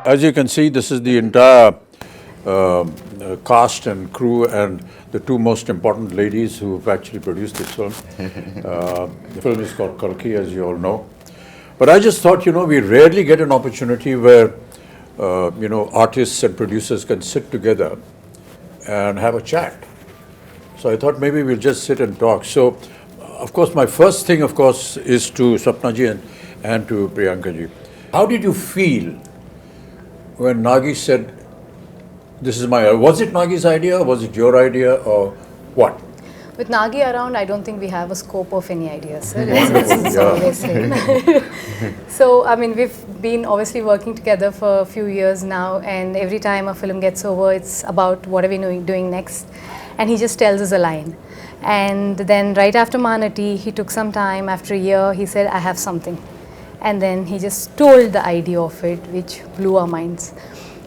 As you can see, this is the entire cast and crew and the two most important ladies who have actually produced this film. The film is called Kalki, as you all know. But I just thought, we rarely get an opportunity where, artists and producers can sit together and have a chat. So I thought maybe we'll just sit and talk. So, of course, my first thing, of course, is to Sapnaji and to Priyankaji. How did you feel when Nagi said, this is my, was it Nagi's idea, was it your idea, or what? With Nagi around, I don't think we have a scope of any ideas, sir. It's always same. So, I mean, we've been obviously working together for a few years now, and every time a film gets over, it's about what are we doing next. And he just tells us a line. And then right after Manati, he took some time, after a year, he said, I have something. And then he just told the idea of it, which blew our minds.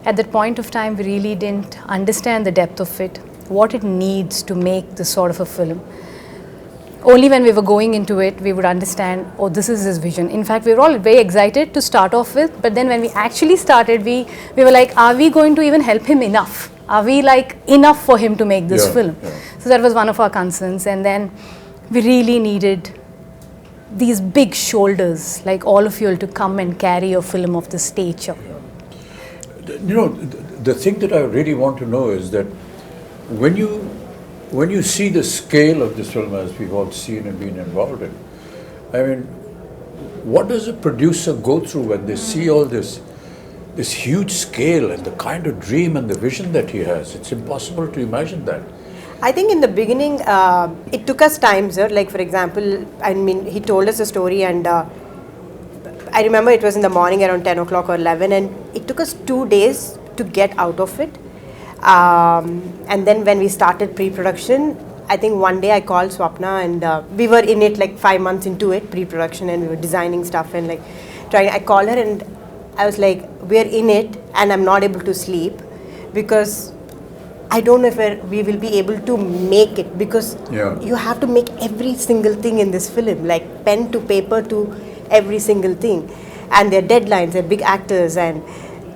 At that point of time, we really didn't understand the depth of it, what it needs to make this sort of a film. Only when we were going into it, we would understand, oh, this is his vision. In fact, we were all very excited to start off with, but then when we actually started, we were like, are we going to even help him enough? Are we like enough for him to make this film? Yeah. So that was one of our concerns. And then we really needed these big shoulders, like all of you, to come and carry a film of this stature. Yeah. The thing that I really want to know is that when you see the scale of this film, as we've all seen and been involved in, I mean, what does a producer go through when they see all this huge scale and the kind of dream and the vision that he has? It's impossible to imagine that. I think in the beginning, it took us time, sir. Like, for example, I mean, he told us a story, and I remember it was in the morning around 10 o'clock or 11, and it took us 2 days to get out of it. And then when we started pre-production, I think one day I called Swapna, and we were in it like 5 months into it, pre-production, and we were designing stuff and like trying. I called her and I was like, we're in it and I'm not able to sleep because I don't know if we will be able to make it, because you have to make every single thing in this film, like pen to paper to every single thing. And their deadlines, they're big actors, and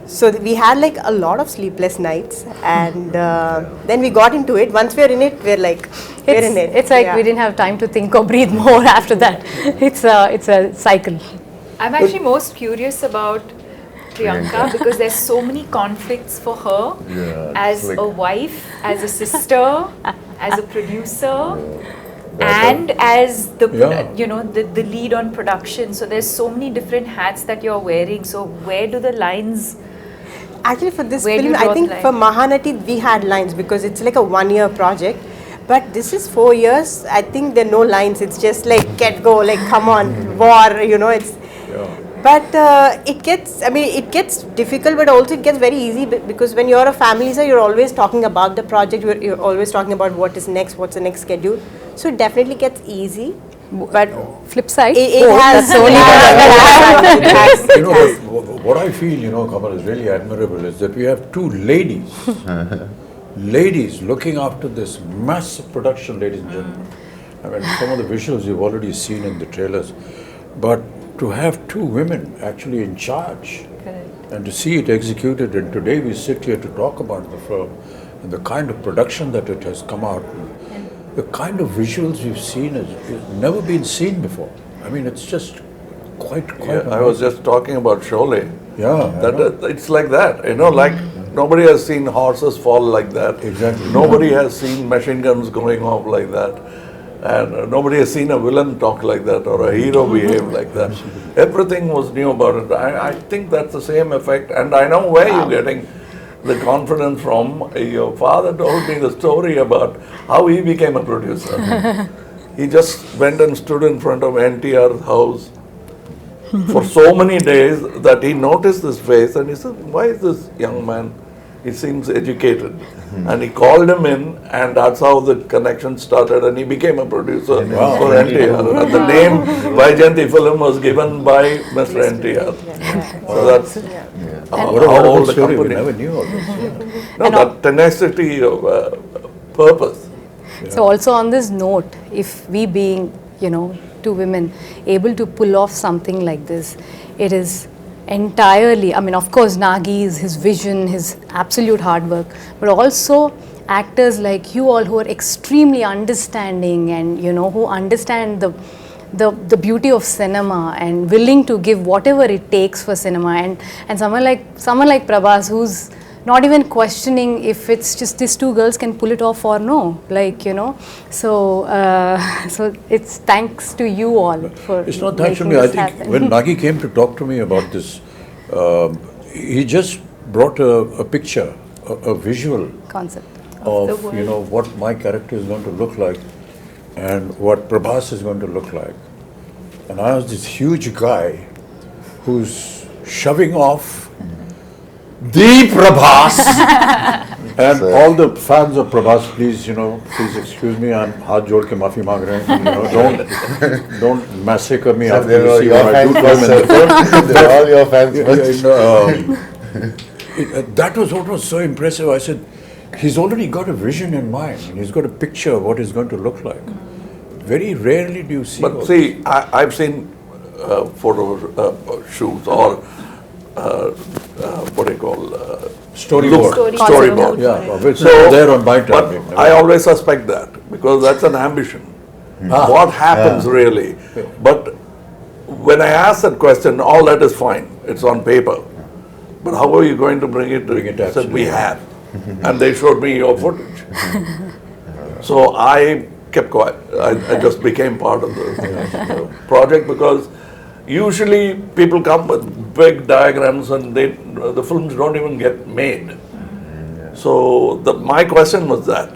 so we had like a lot of sleepless nights, and then we got into it. Once we're in it, we're like, we're in it. It's like we didn't have time to think or breathe more after that. It's a cycle. I'm actually most curious about Priyanka because there's so many conflicts for her as a wife, as a sister, as a producer, and as the the lead on production. So there's so many different hats that you're wearing. So where do the lines? Actually, for this film, I think for Mahanati we had lines because it's like a 1-year project. But this is 4 years. I think there are no lines. It's just like get go, like come on, war. It's. But it gets difficult, but also it gets very easy because when you're a family, so you're always talking about the project. You're always talking about what is next, what's the next schedule. So it definitely gets easy. But flip side, it has what I feel, Kamal, is really admirable is that we have two ladies, ladies looking after this massive production, ladies and gentlemen. I mean, some of the visuals you've already seen in the trailers, but to have two women actually in charge and to see it executed, and today we sit here to talk about the film and the kind of production that it has come out, the kind of visuals we've seen has never been seen before. I mean, it's just quite I was just talking about Sholay. Yeah. It's like that, like nobody has seen horses fall like that. Exactly. Nobody has seen machine guns going off like that. And nobody has seen a villain talk like that or a hero behave like that. Everything was new about it. I think that's the same effect. And I know where you're getting the confidence from. Your father told me the story about how he became a producer. He just went and stood in front of NTR's house for so many days that he noticed this face and he said, why is this young man? He seems educated. And he called him in, and that's how the connection started, and he became a producer for NTR. And the name Vaijayanthi film was given by Mr. NTR. So that's how all the company. We never knew all this. No, that tenacity of purpose. So also on this note, if we being, two women able to pull off something like this, it is entirely, I mean, of course, Nagi's, his vision, his absolute hard work, but also actors like you all who are extremely understanding and, you know, who understand the beauty of cinema and willing to give whatever it takes for cinema, and someone like Prabhas, who's not even questioning if it's just these two girls can pull it off or no, like, you know. So so it's thanks to you all for It's not thanks to making me. I this think happen. when Nagi came to talk to me about this, he just brought a picture, a visual concept. of, the you know, what my character is going to look like and what Prabhas is going to look like. And I was this huge guy who's shoving off the Prabhas. And all the fans of Prabhas, please, you know, please excuse me, I'm haath jod ke maafi maang rahe hain, you know, don't massacre me after you see what I do to him in the film. They're all your fans. That was what was so impressive. I said, he's already got a vision in mind, and he's got a picture of what he's going to look like. Very rarely do you see. But all see, I've seen photo shoots or what do you call storyboard. storyboard. Yeah, which So, is there on my but time. I always suspect that because that's an ambition. What happens really? But when I ask that question, all that is fine. It's on paper. But how are you going to bring it? Bring it I said, we absolutely. have. And they showed me your footage. So I kept quiet. I just became part of the project because usually people come with big diagrams and the films don't even get made. So my question was that.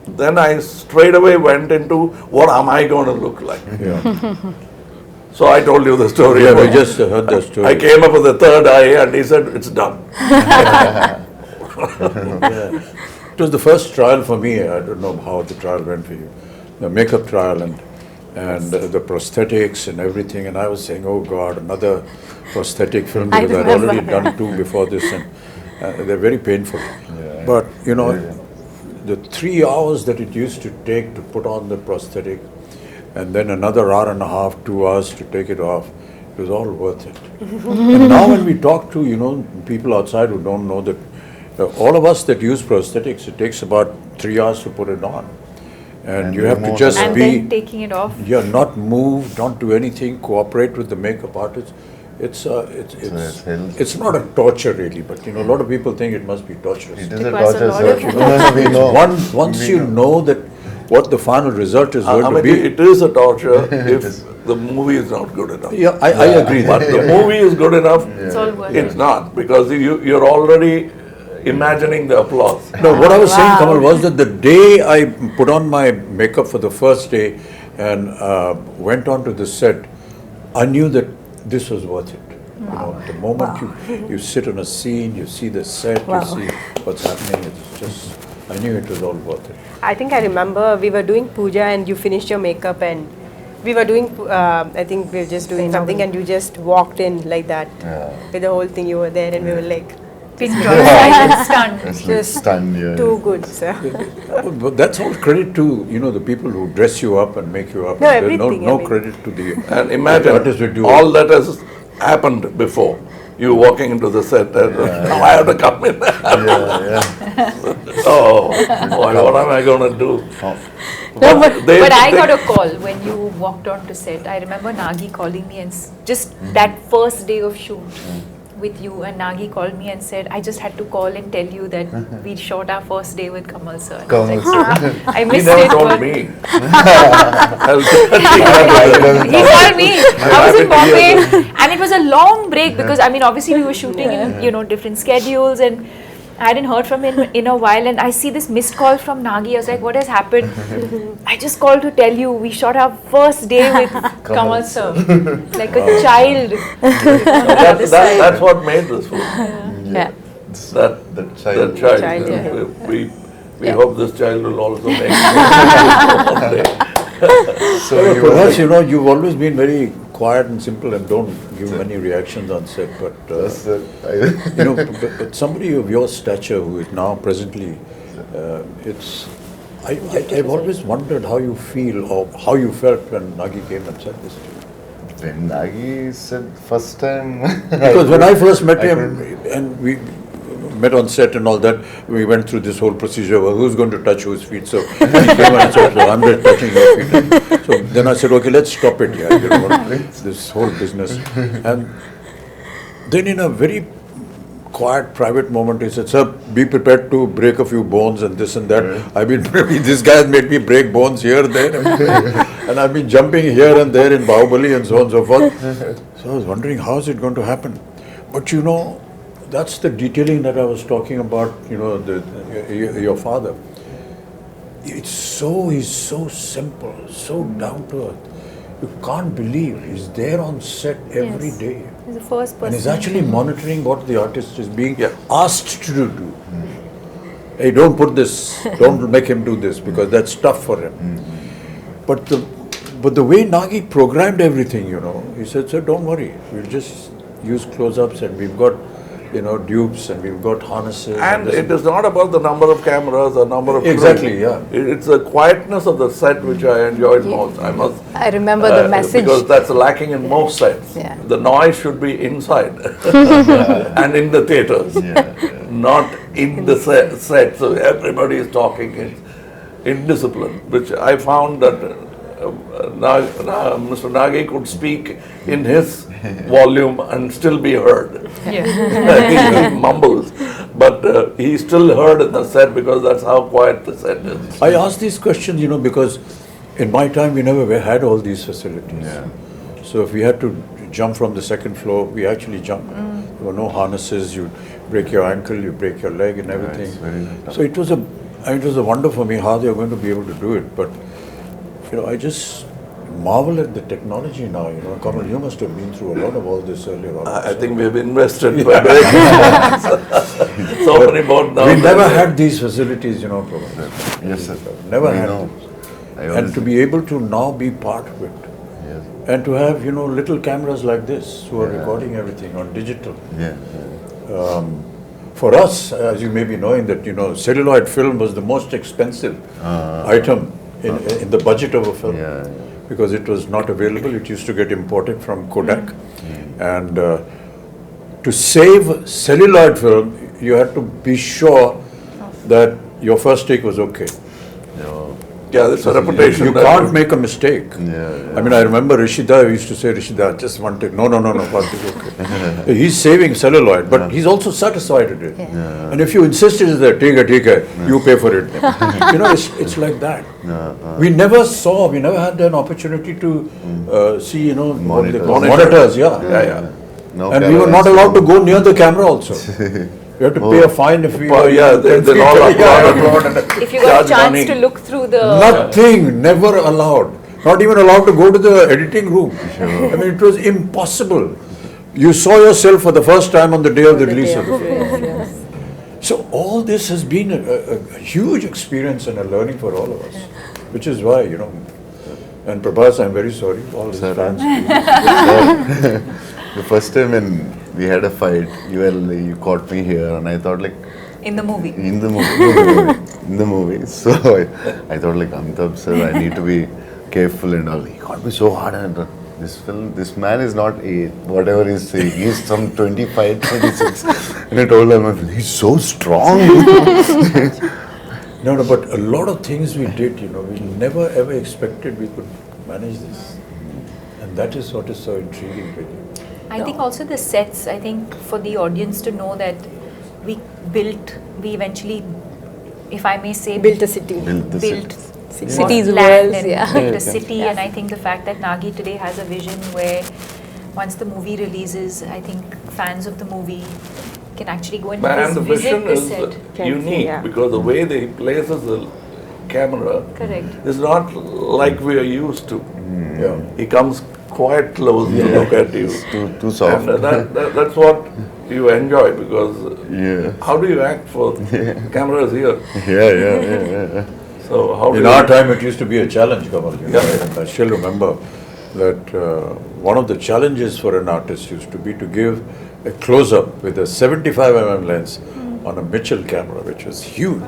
Then I straight away went into what am I going to look like? Yeah, So I told you the story. yeah, we about- just heard the story. I came up with the third eye and he said, it's done. It was the first trial for me. I don't know how the trial went for you. The makeup trial and the prosthetics and everything. And I was saying, oh God, another prosthetic film I because I'd remember, already done two before this, and they're very painful. But you know, the 3 hours that it used to take to put on the prosthetic, and then another hour and a half, 2 hours to take it off, it was all worth it. And now when we talk to, you know, people outside who don't know that, all of us that use prosthetics, it takes about 3 hours to put it on. And you have to remove just And be, then taking it off. not move, don't do anything, cooperate with the makeup artist. It's not a torture really, but you know, a lot of people think it must be torturous. It is a Requires a torture, lot sir. of- No, we know. Once We you know that what the final result is going I to mean, be. it is a torture if the movie is not good enough. Yeah, I agree. But the movie is good enough, It's all worth it's it. not, because you're already imagining the applause. No, what I was saying, Kamal, was that the day I put on my makeup for the first day and went on to the set, I knew that this was worth it. You know, the moment you sit on a scene, you see the set, you see what's happening, it's just, I knew it was all worth it. I think I remember we were doing puja and you finished your makeup and we were doing, I think we were just doing something and you just walked in like that. With the whole thing you were there and we were like, Pin drop, silent stunned. It's like just stunned, yeah. too good, sir. But that's all credit to, you know, the people who dress you up and make you up. No, There's everything, no I mean. credit to the And imagine, artists who do all that has happened before. You walking into the set and now I have to come in. Oh, boy, what am I going to do? No, They- but I they- got a call when you walked on to set. I remember Nagi calling me and just that first day of shoot with you, and Nagi called me and said, I just had to call and tell you that we shot our first day with Kamal sir. And I was Kamal like, "Ah, I He missed never it. told but-" me. He called me. I was in Bombay, and it was a long break because I mean, obviously we were shooting in different schedules, and I hadn't heard from him in a while. And I see this missed call from Nagi. I was like, "What has happened?" I just called to tell you we shot our first day with Kamal sir, like a child. That's what made this film. Yeah. That child. child. Child, yeah. We hope this child will also make it one day. So you were Perhaps, like, you know, you've always been very quiet and simple and don't give many reactions on set, but that's you know, but somebody of your stature who is now presently, I've always wondered how you feel or how you felt when Nagi came and said this to you. When Nagi said first time. Because when I first met him, and we met on set and all that, we went through this whole procedure of who's going to touch whose feet. So he came and said, so I'm not touching your feet. So then I said, okay, let's stop it here. You know what, this whole business. And then in a very quiet, private moment, he said, sir, be prepared to break a few bones and this and that. I've been, this guy has made me break bones here, there, and I've been jumping here and there in Bahubali and so on and so forth. So I was wondering, how is it going to happen? But you know, that's the detailing that I was talking about, you know, your father. He's so simple, so down to earth. You can't believe he's there on set every day. He's the first person. And he's actually monitoring what the artist is being asked to do. Hey, don't put this, don't make him do this because that's tough for him. But the way Nagi programmed everything, you know, he said, sir, don't worry, we'll just use close-ups and we've got, you know, dupes and we've got harnesses. And it is not about the number of cameras or number of crew. Exactly, yeah. It's the quietness of the set which I enjoyed most. I remember the message. Because that's lacking in most sets. Yeah. The noise should be inside and in the theatres, not in the set. So everybody is talking in discipline, which I found that Mr. Nagi could speak in his volume and still be heard. Yeah. He mumbles, but he still heard in the set because that's how quiet the set is. I ask these questions, you know, because in my time we never had all these facilities. Yeah. So if we had to jump from the second floor, we actually jumped. There were no harnesses, you break your ankle, you break your leg and everything. it's very tough. So it was a wonder for me how they were going to be able to do it. But you know, I just marvel at the technology now, you know. Kamal, you must have been through a lot of all this earlier on. I think we have invested so many more now. We never had these facilities, you know, Prabha. Yes, sir. Never We had know. this. And to be able to now be part of it. Yes. And to have, you know, little cameras like this who are recording everything on digital. Yeah. For us, as you may be knowing that, you know, celluloid film was the most expensive item in the budget of a film. Yeah. Because it was not available. It used to get imported from Kodak. And to save celluloid film, you had to be sure that your first take was okay. Yeah, that's a reputation. You can't make a mistake. Yeah. I mean, I remember Rishida used to say, Rishida, just one take. No, first take, okay. He's saving celluloid, but he's also satisfied with it. Yeah. And if you insisted that, take it, you pay for it. You know, it's like that. We never had an opportunity to see, you know, monitors. Yeah. No And we were not allowed to go near the camera also. We had to pay a fine if we they're all applaud. If you got a chance to look through the... Nothing, never allowed. Not even allowed to go to the editing room. I mean, it was impossible. You saw yourself for the first time on the day of the release of the film. So all this has been a huge experience and a learning for all of us. Which is why, you know, and Prabhas, I'm very sorry, all his fans. The first time when we had a fight, you caught me here, and I thought like. In the movie. In the movie. So I thought like, Amitabh sir, I need to be careful and all. He got me so hard, and this man is not whatever he's saying. He's some 25, 26. And I told him, he's so strong. No, but a lot of things we did, you know, we never ever expected we could manage this. And that is what is so intriguing with you. I think also the sets, I think for the audience to know that we eventually, if I may say, Built a city. Cities, land worlds, and built a city. And I think the fact that Nagi today has a vision where once the movie releases, I think fans of the movie can actually go and And the visit vision the is set. unique because the way they places the camera Correct. is not like we are used to. Yeah. He comes quite close to look at you. Too soft. And that's what you enjoy because how do you act for cameras here? Yeah. So how do In our time, it used to be a challenge, Kamal. You know, and I still remember that one of the challenges for an artist used to be to give a close-up with a 75mm lens on a Mitchell camera, which was huge.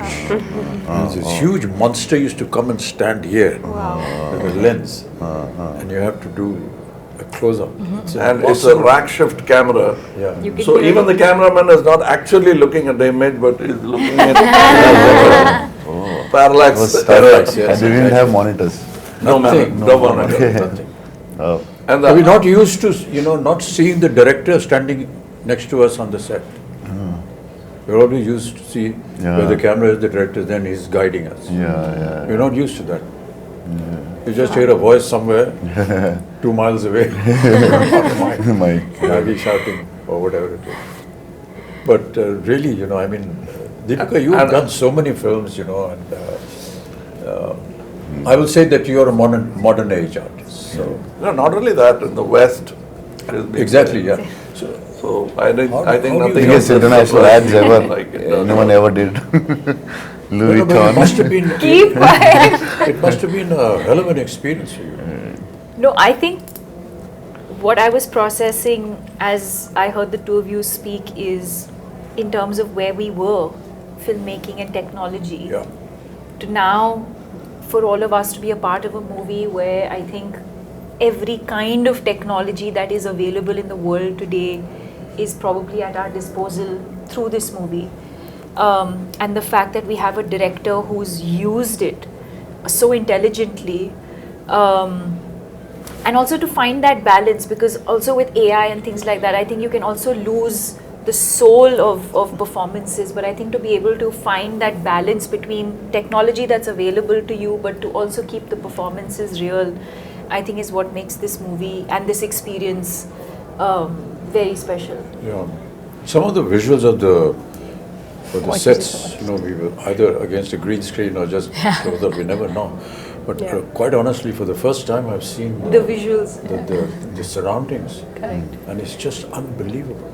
This huge monster used to come and stand here with a lens, and you have to do a close-up. And it's a rack shift camera. Yeah. You can So hear even the cameraman is not actually looking at the image, but is looking at parallax. Was Parallax, yes. and they didn't have monitors. No, Nothing. no monitor. Nothing. Oh. And So we're not used to, not seeing the director standing next to us on the set. We're always used to see where the camera is, the director, then he's guiding us. Yeah. We're not used to that. You just hear a voice somewhere, 2 miles away, My maybe shouting or whatever it is. But really, Deepika, you've and- done so many films, and I will say that you are a modern age artist. So No, not only that, in the West. it has been- exactly, yeah. So I think How do you nothing biggest else is international surprising ads ever like it does. anyone ever did. Louis No, but it must Vuitton. have been. Keep quiet. It must have been a hell of an experience for you. No, I think what I was processing as I heard the two of you speak is in terms of where we were, filmmaking and technology, Yeah. to now for all of us to be a part of a movie where I think every kind of technology that is available in the world today is probably at our disposal through this movie. And the fact that we have a director who's used it so intelligently, and also to find that balance, because also with AI and things like that, I think you can also lose the soul of performances, but I think to be able to find that balance between technology that's available to you but to also keep the performances real, I think is what makes this movie and this experience very special. Yeah. Some of the visuals of the sets, we were either against a green screen or just close up, we never know. But quite honestly, for the first time, I've seen The visuals. the surroundings, Correct. and it's just unbelievable.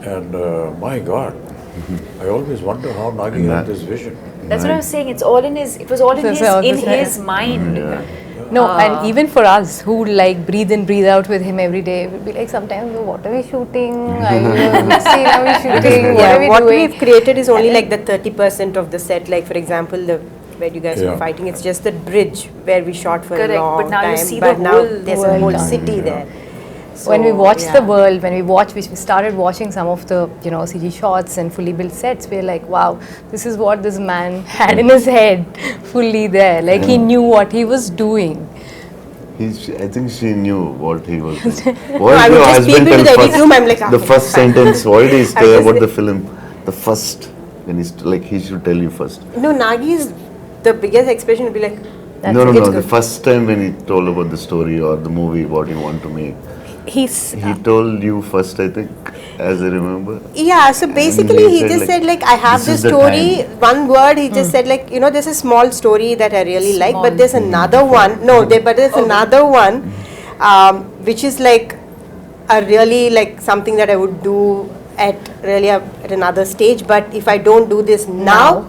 And my God, I always wonder how Nagi had this vision. That's what I was saying. It was all in That's his what I in was saying. his mind. No, and even for us who like breathe in, breathe out with him every day, we'll be like sometimes, "Oh, what are we shooting? Which scene are we shooting? What are we what doing?" we've created is only like the 30% of the set. Like for example, where you guys were Yeah. fighting, it's just the bridge where we shot for Correct, a long but now you time. see but the now whole there's a world whole done. city there. When we So, watched yeah. the world, when we started watching some of the CG shots and fully built sets, we were like, wow, this is what this man had in his head, fully there. Like he knew what he was doing. I think she knew what he was doing. I would just peep into the edit room, I'm like, the first sentence, why did he I say was about like- the film? The first, when he's like, he should tell you first. No, Nagi's the biggest expression would be like, No, it's the good. first time when he told about the story or the movie, what he want to make. He told you first, I think, as I remember. Yeah, so basically he said, just like, said like, I have this this is the story, time. one word, he just said like, there's a small story that I really like, Small. but there's another one, but there's another one, which is like a really like something that I would do at another stage, but if I don't do this now,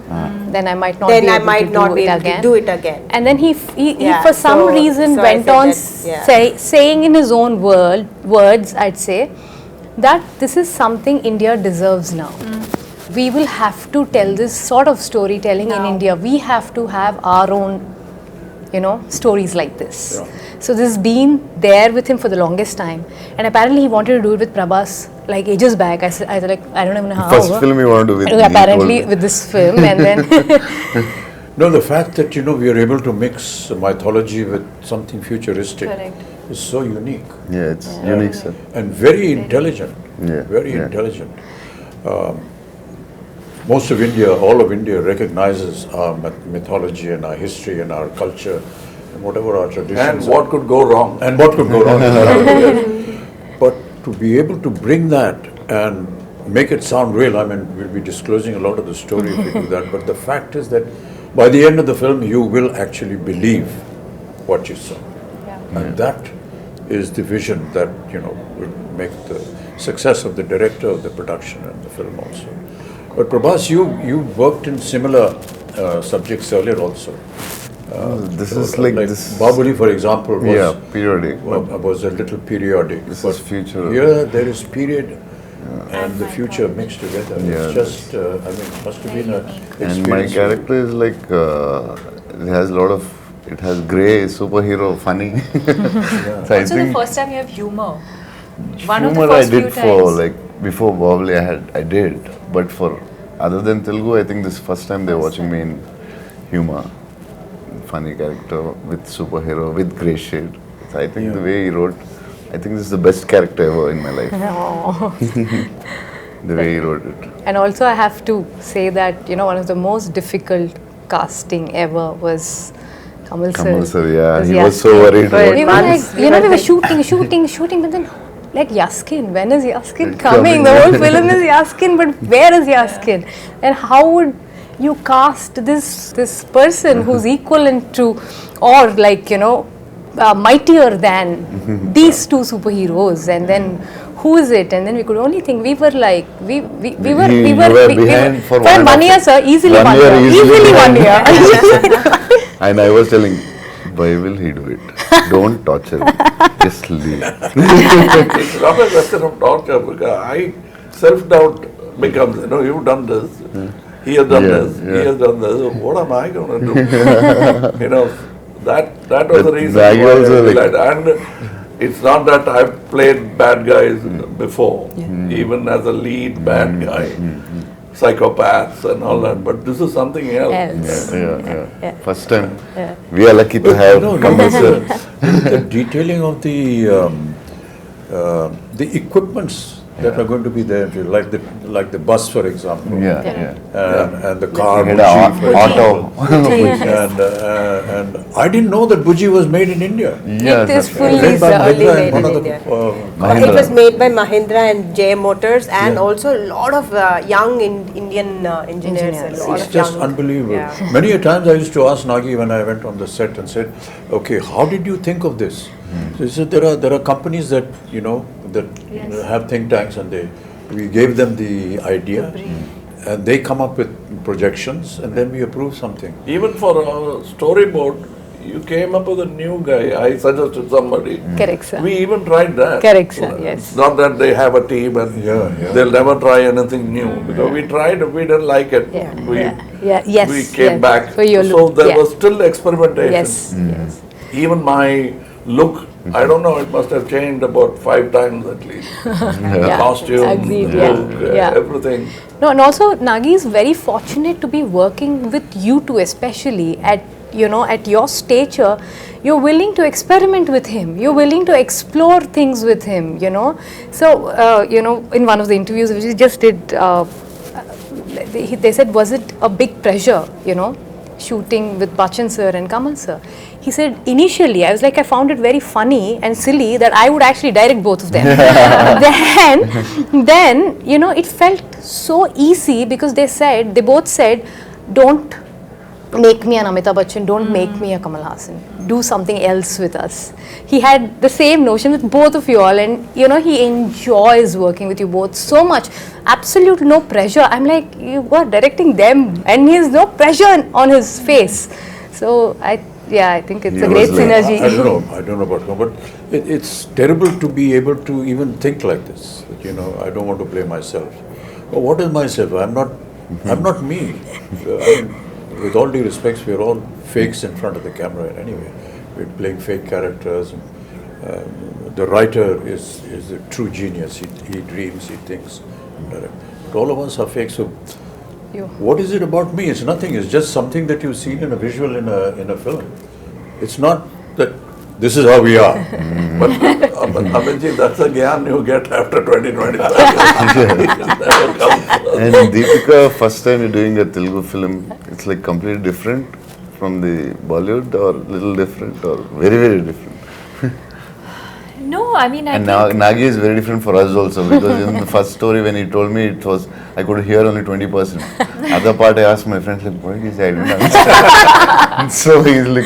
then I might not then be I able might to not do be it able again. to do it again. And then he Yeah, for some so- reason so I went said on that, yeah. saying in his own words, I'd say, that this is something India deserves now. We will have to tell this sort of storytelling in India. We have to have our own, stories like this. Yeah. So this has been there with him for the longest time. And apparently he wanted to do it with Prabhas like ages back. I said like, I don't even know how. First film he wanted to do with me, he Apparently told me. with this film and then... No, the fact that we are able to mix mythology with something futuristic Correct. is so unique Yeah, it's unique, sir. and very intelligent. Yeah, Very yeah. intelligent. Most of India, all of India recognizes our mythology and our history and our culture and whatever our traditions And what could go wrong? and what could go wrong. But to be able to bring that and make it sound real, we'll be disclosing a lot of the story if we do that, but the fact is that by the end of the film, you will actually believe what you saw. And that is the vision that, will make the success of the director, of the production and the film also. But Prabhas, you worked in similar subjects earlier also. This is like this. Bahubali, for example, was periodic. was a little periodic. This but is future. Here there is period and the future mixed together. Yeah, It's just, it must have been a experience. And my character is like, it has a lot of it has grey, superhero, funny. So I Also, the think first time you have humor. One of the humor I first few did for times. like before Bahubali I did, but for other than Telugu, I think this first time they're watching me in humor, funny character with superhero with grey shade. So I think the way he wrote, I think this is the best character ever in my life. The way he wrote it. And also I have to say that, you know, one of the most difficult casting ever was Kamal sir. Kamal sir, yeah, Was he was so Yaskin. worried about We were like, Months. you know, we were shooting, but then like Yaskin, when is Yaskin It's coming? coming. The whole film is Yaskin, but where is Yaskin? And how would you cast this person who's equivalent to, or like, you know, mightier than these two superheroes, and then who is it? And then we could only think, we were like, we were behind for one 1 year, sir, easily 1 1 year, year, easily easily 1 year. And I was telling, why will he do it? Don't torture him. Just leave. It's not a question of torture because I self-doubt becomes, you know, you've done this, he has done this, he has done this, what am I going to do? You know, that was the But reason Nagi why I also did like- that. And it's not that I've played bad guys before, even as a lead bad guy, psychopaths and all that, but this is something else. Yeah. First time. We are lucky to have Kamal sir. The detailing of the equipments that are going to be there, like the bus, for example. And the car, We had Buji, a for auto. example. And I didn't know that Buji was made in India. Yeah, It is sir. fully Made by Only Mahindra made and one in of the India. Mahindra. It was made by Mahindra and JM Motors, and also a lot of young Indian engineers. A lot It's of just young, unbelievable. Yeah. Many a times I used to ask Nagi when I went on the set and said, okay, how did you think of this? So he said, there are companies that, you know, that have think tanks, and we gave them the idea and they come up with projections and then we approve something. Even for a storyboard, you came up with a new guy. I suggested somebody. Correct, sir. We even tried that. Correct, sir, yes. It's not that they have a team and they'll never try anything new. Because we tried, we didn't like it. Yes, We came back. For your So look. there was still experimentation. Yes. Even my look, I don't know, it must have changed about 5 times at least. Yeah. Costume, Agreed, look, yeah. everything. No, and also Nagi is very fortunate to be working with you two, especially at your stature. You're willing to experiment with him. You're willing to explore things with him. You know, so in one of the interviews which we just did, they said, was it a big pressure? You know, shooting with Bachchan sir and Kamal sir. He said, initially, I was like, I found it very funny and silly that I would actually direct both of them. then, you know, it felt so easy because they both said, don't make me an Amitabh Bachchan, don't make me a Kamal Hassan. Do something else with us. He had the same notion with both of you all, and, you know, he enjoys working with you both so much. Absolute no pressure. I'm like, you are directing them and he has no pressure on his face. So, I think it's a great was like- synergy. I don't know about him, but it's terrible to be able to even think like this. That, you know, I don't want to play myself. Well, what is myself? I'm not me. I mean, with all due respects, we're all fakes in front of the camera anyway. We're playing fake characters. And, the writer is a true genius. He dreams, he thinks. But all of us are fake. So, what is it about me? It's nothing. It's just something that you've seen in a visual in a film. It's not that this is how we are. But Abhinji, that's a gyan you get after 20-25 years. It never comes. And Deepika, first time you're doing a Telugu film, it's like completely different from the Bollywood, or little different, or very, very different. No, I mean, I And think Nagi is very different for us also, because in the first story when he told me, it was, I could hear only 20%. Other part I asked my friends, like, what did he say? I didn't understand. So he's like,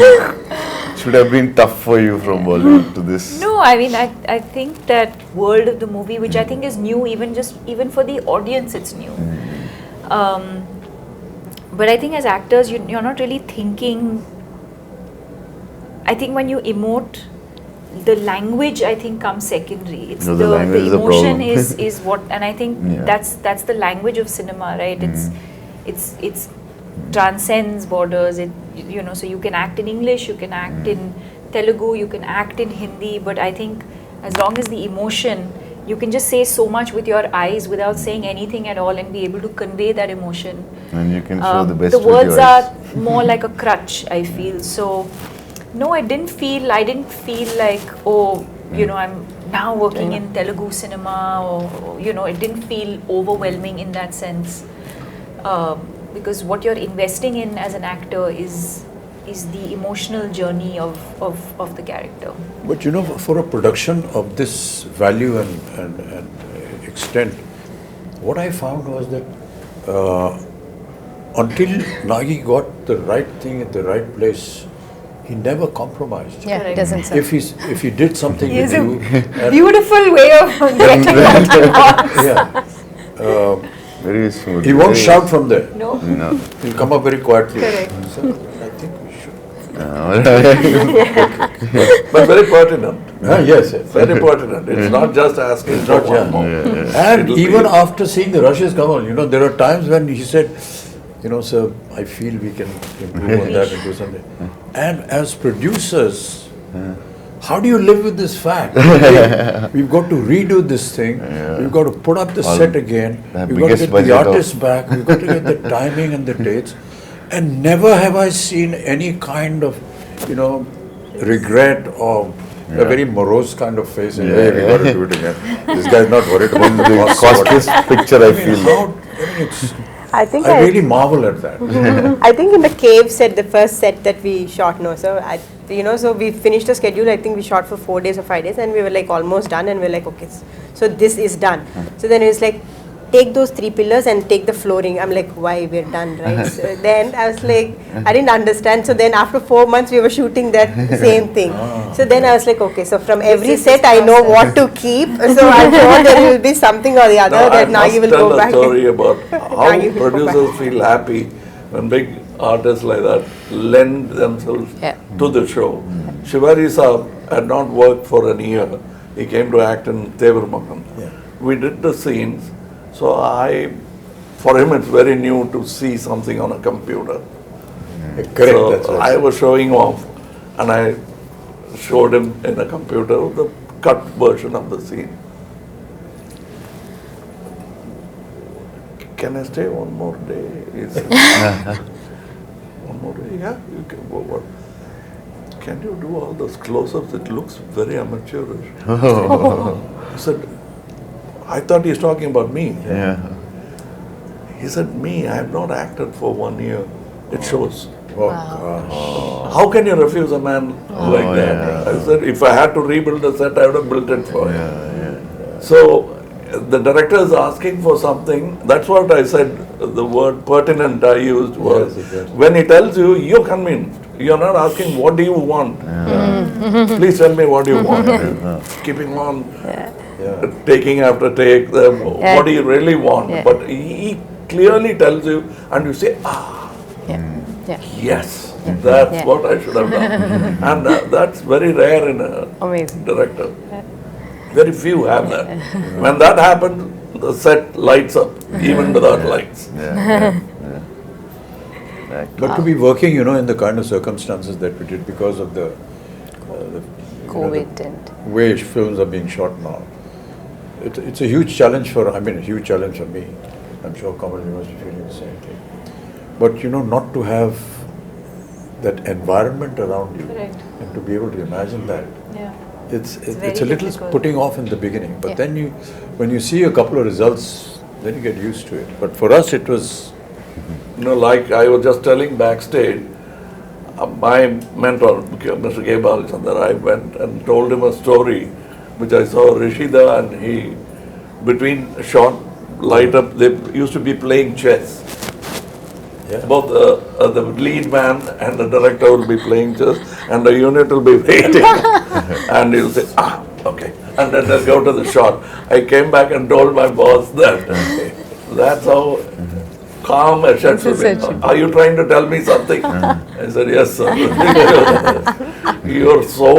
should have been tough for you from Bollywood to this. no, I mean, I think that world of the movie, which I think is new, even for the audience, it's new. But I think as actors, you're not really thinking. I think when you emote, the language, I think, comes secondary. It's No, the language is the the emotion problem. is what, and I think Yeah. that's the language of cinema, right? It's transcends borders. It, you know, so you can act in English, you can act in Telugu, you can act in Hindi, but I think as long as the emotion, you can just say so much with your eyes without saying anything at all and be able to convey that emotion. And you can show the best The with words your eyes. are more like a crutch, I feel. So, no, I didn't feel like, oh, you know, I'm now working in Telugu cinema, or, you know, it didn't feel overwhelming in that sense. Because what you're investing in as an actor is the emotional journey of the character. But you know, for a production of this value and extent, what I found was that until Nagi got the right thing at the right place, he never compromised. Yeah, Correct. it doesn't sound. If he did something He with has a you, and- beautiful way of getting what he wants. yeah, Very smooth. he won't very- shout from there. No? No. He'll come up very quietly. Correct. So I think we should. But very pertinent. Yes, yes. Very pertinent. It's not just asking for not, one yeah. more. And It'll even be- after seeing the rushes come on, you know, there are times when he said, you know, sir, I feel we can improve on that and do something. And as producers, how do you live with this fact? We've got to redo this thing. We've got to put up the set again. the We've got to biggest get the budget of- artists back. We've got to get the timing and the dates. And never have I seen any kind of, you know, regret or a very morose kind of face. And, hey, we got to do it again. This guy's not worried about the cost. Costliest picture I feel. I think I really marvel at that. I think in the cave set, the first set that we shot, no, so so we finished the schedule. I think we shot for 4 days or 5 days, and we were like almost done, and we are like, okay, so this is done. So then it was like, take those 3 pillars and take the flooring. I'm like, why, we're done, right? So then I was like, I didn't understand. So then after 4 months, we were shooting that same thing. So then I was like, okay, so from every is set, this I know process. what to keep. So I'm sure there will be something or the other Now, I that must Nagi will tell go a back. story about how Nagi will go producers back. feel happy when big artists like that lend themselves to the show. Shivari Saab had not worked for an year. He came to act in Thiruvannamalai. We did the scenes. So for him it's very new to see something on a computer. Correct. So That's right. I was showing off and I showed him in a computer the cut version of the scene. Can I stay one more day? He said, one more day? Yeah, you can. What? Can you do all those close-ups? It looks very amateurish. I said, I thought he's talking about me. Yeah. He said, me, I have not acted for 1 year. It shows. Oh, gosh. How can you refuse a man like that? I said, if I had to rebuild the set, I would have built it for him. So the director is asking for something. That's what I said. The word pertinent I used was, Yes, exactly. when he tells you, you're convinced. You're not asking, what do you want? Please tell me what do you want. Keeping on, taking after take, what do you really want? Yeah. But he clearly tells you, and you say, Yeah. yes, that's what I should have done. And that's very rare in a Amazing. director. Very few have that. When that happens, the set lights up, even without lights. But to be working, you know, in the kind of circumstances that we did because of the COVID and way films are being shot now, it's a huge challenge a huge challenge for me. I'm sure Kamal, you must be feeling the same thing. But you know, not to have that environment around you Correct. and to be able to imagine that, Yeah. it's very a little difficult. putting off in the beginning. But Yeah. then when you see a couple of results, then you get used to it. But for us, it was Like I was just telling backstage, my mentor, Mr. K. Balachandar, I went and told him a story which I saw Rishida and he, between shot, light up, they used to be playing chess. Both the lead man and the director will be playing chess and the unit will be waiting. And he'll say, okay. And then they'll go to the shot. I came back and told my boss that that's how calm a shot should be. Are you trying to tell me something? I said, yes, sir. You're so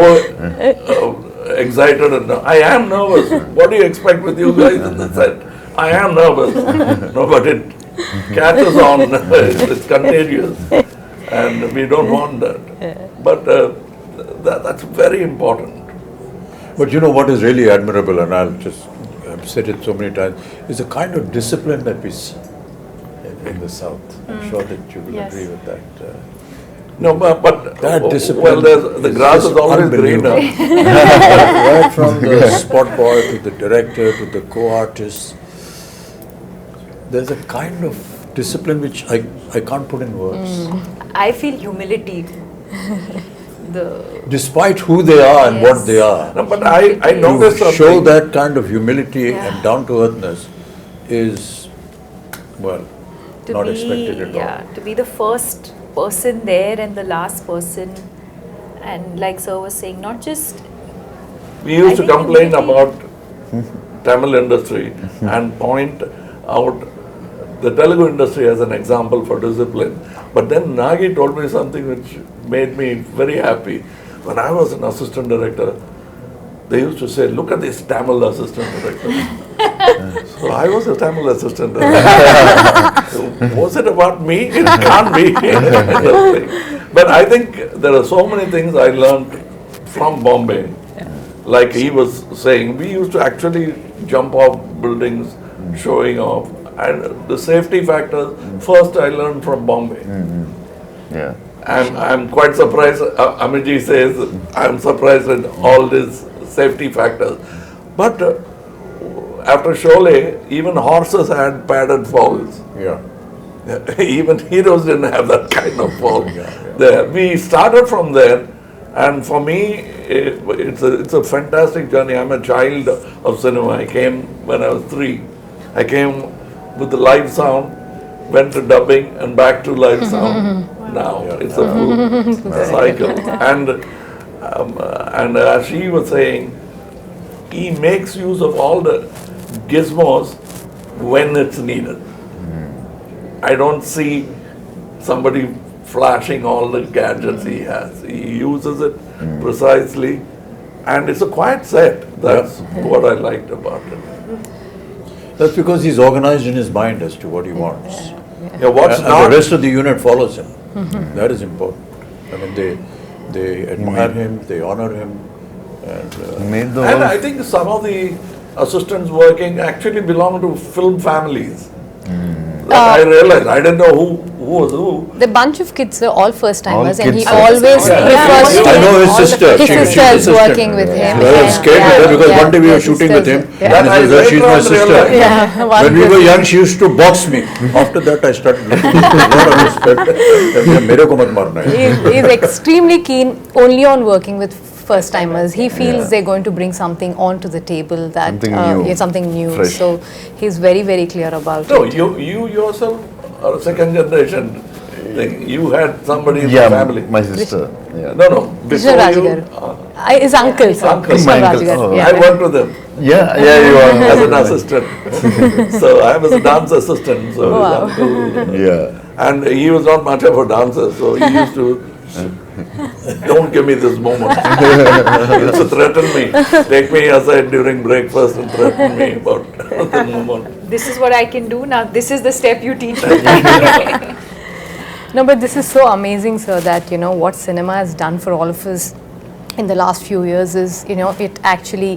excited. And I am nervous. What do you expect with you guys in the set? I am nervous. No, but catches on. It's contagious, and we don't want that. But that's very important. But you know what is really admirable, and I've said it so many times, is the kind of discipline that we see in the South. I'm sure that you will Yes. agree with that. No, but That discipline well, the grass is always unbelievable. greener. Right from the spot boy to the director to the co-artist, there's a kind of discipline which I can't put in words. I feel humility. Despite who they are and what Yes. they are, No, but I noticed to something. show that kind of humility Yeah. and down-to-earthness is, well, To not be, expected at all. to be the first person there and the last person, and like sir was saying, not just We used I to think complain humility- about Tamil industry and point out the Telugu industry as an example for discipline. But then Nagi told me something which made me very happy. When I was an assistant director, they used to say, look at this Tamil assistant director. So I was a Tamil assistant director. Was it about me? It can't be. But I think there are so many things I learned from Bombay. Like he was saying, we used to actually jump off buildings, showing off. And the safety factors, first I learned from Bombay. Yeah. And I'm quite surprised, Amiji says, I'm surprised at all these safety factors. But after Sholay, even horses had padded falls. Yeah. Even heroes didn't have that kind of fall. Yeah. There. We started from there, and for me, it's a fantastic journey. I'm a child of cinema. I came when I was 3. I came with the live sound, went to dubbing, and back to live sound. Now it's a full cycle. And as she was saying, he makes use of all the gizmos when it's needed. I don't see somebody flashing all the gadgets he has. He uses it precisely, and it's a quiet set. That's what I liked about it. That's because he's organized in his mind as to what he wants. Yeah, what's And not the rest of the unit follows him. That is important. I mean, they admire him, they honor him, and Made the And whole I think some of the assistants working actually belong to film families. I realized, I didn't know who was who. The bunch of kids are all first timers, All and he kids. always prefers to I know his all the sister. his She was sister is assistant. working with him. I was scared with her because one day we were his shooting with him. sisters- That And I he says, she's later my on sister. realized. Yeah, one When we were good- young, she used to box me. After that, I started looking with a lot of respect. मेरे को मत मारना है. He's extremely keen only on working with first timers. He feels they're going to bring something onto the table that Something new, yeah, something new. fresh. So he's very, very clear about No, it. you yourself are a second generation thing. You had somebody in the yeah, family. my sister. Yeah. No, Krishna before you, Rajigaru. His uncle, sir. uncle. Krishna My uncle. Rajigaru. Oh. Yeah. I worked with him Yeah, you are. as an assistant. So I was a dance assistant. So his Wow. uncle, Yeah. and he was not much of a dancer, so he used to. Don't give me this moment. He used to threaten me. Take me aside during breakfast and threaten me about the moment. this is what I can do now. This is the step you teach me. No, but this is so amazing, sir, that, you know, what cinema has done for all of us in the last few years is, you know, it actually,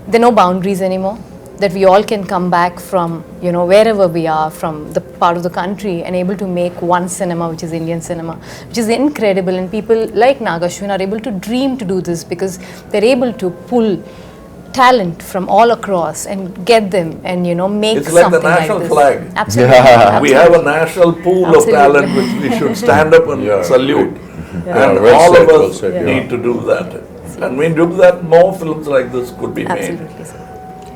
there are no boundaries anymore. That we all can come back from, you know, wherever we are, from the part of the country, and able to make one cinema, which is Indian cinema, which is incredible. And people like Nagashwin are able to dream to do this because they're able to pull talent from all across and get them and, you know, make It's like the something national like this. flag. Absolutely. Yeah. We have a national pool of Absolutely. talent which we should stand up and Yeah, salute. Yeah, And well all said, of well us said, yeah. need to do that. And when we do that, more films like this could be made. Absolutely, sir.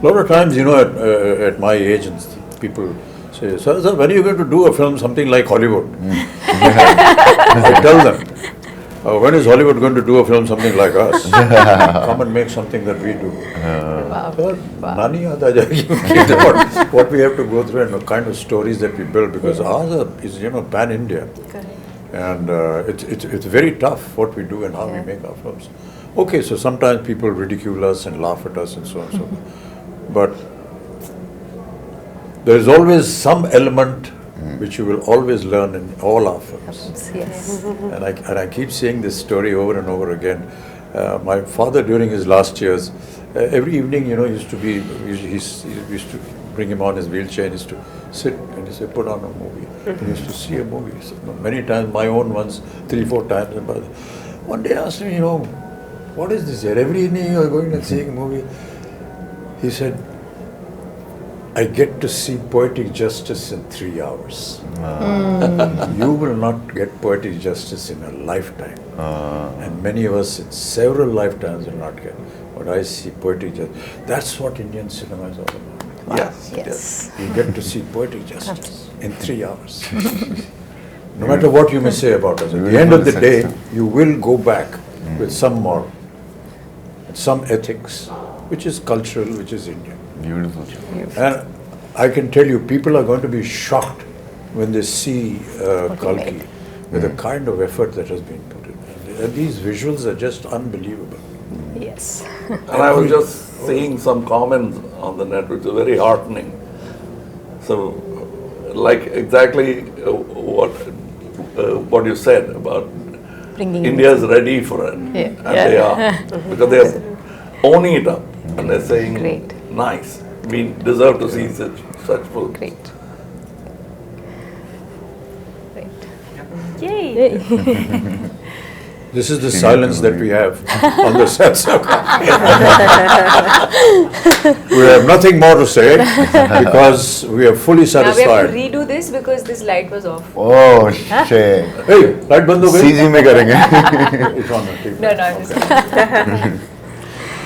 A lot of times, you know, at my age, and people say, sir, when are you going to do a film something like Hollywood? I tell them, when is Hollywood going to do a film something like us? Come and make something that we do. Sir, nani yaad aa jayegi. What we have to go through and the kind of stories that we build, because ours is, you know, pan-India. And it's very tough what we do and how we make our films. Okay, so sometimes people ridicule us and laugh at us and so on and so forth. But there is always some element which you will always learn in all our films. Yes. And I keep saying this story over and over again. My father, during his last years, every evening, used to be, he used to bring him on his wheelchair and used to sit and he said, put on a movie. He used to see a movie. So many times, my own ones, 3-4 times. And one day I asked him, what is this here? Every evening you are going and seeing a movie. He said, I get to see poetic justice in 3 hours. You will not get poetic justice in a lifetime. And many of us in several lifetimes will not get. But I see poetic justice. That's what Indian cinema is all about. Yes. You get to see poetic justice in 3 hours. No matter what you may say about us, at the end of the day, you will go back with some moral, some ethics, which is cultural, which is Indian. Beautiful. And I can tell you, people are going to be shocked when they see Kalki with the kind of effort that has been put in. And these visuals are just unbelievable. Yes. And I was just seeing some comments on the net, which are very heartening. So, like exactly what you said about Bringing India's ready for it, and they are, because they are owning it up and they're saying, Great. nice, we deserve to see such films. Great. Yay! This is the silence that we have on the sets. We have nothing more to say because we are fully Now we have to satisfied. redo this because this light was off. Oh shit. Hey, light band ho gayi? CG में करेंगे. It's on the TV. No, I'm just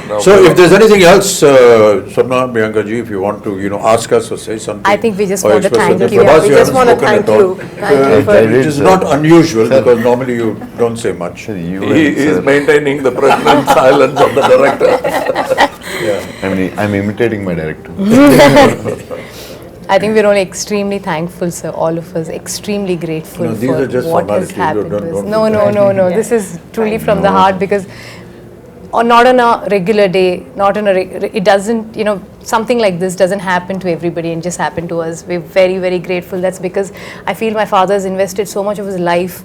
Now, So if there's anything else, Swapna, Priyanka ji, if you want to, ask us or say something. I think we just or want to express thank something. you. Prabhas, We you just haven't want to spoken thank at all. you. Thank you for It is not unusual because normally you don't say much. You he is maintaining the pregnant silence of the director. I'm imitating my director. I think we're only extremely thankful, sir, all of us, extremely grateful No, these for are just what has formalities. happened. Don't to us. do No, that. no. This is truly from the heart because not on a regular day, it doesn't, something like this doesn't happen to everybody and just happen to us. We're very, very grateful. That's because I feel my father has invested so much of his life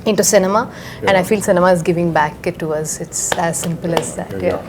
into cinema and I feel cinema is giving back it to us. It's as simple as that. Yeah.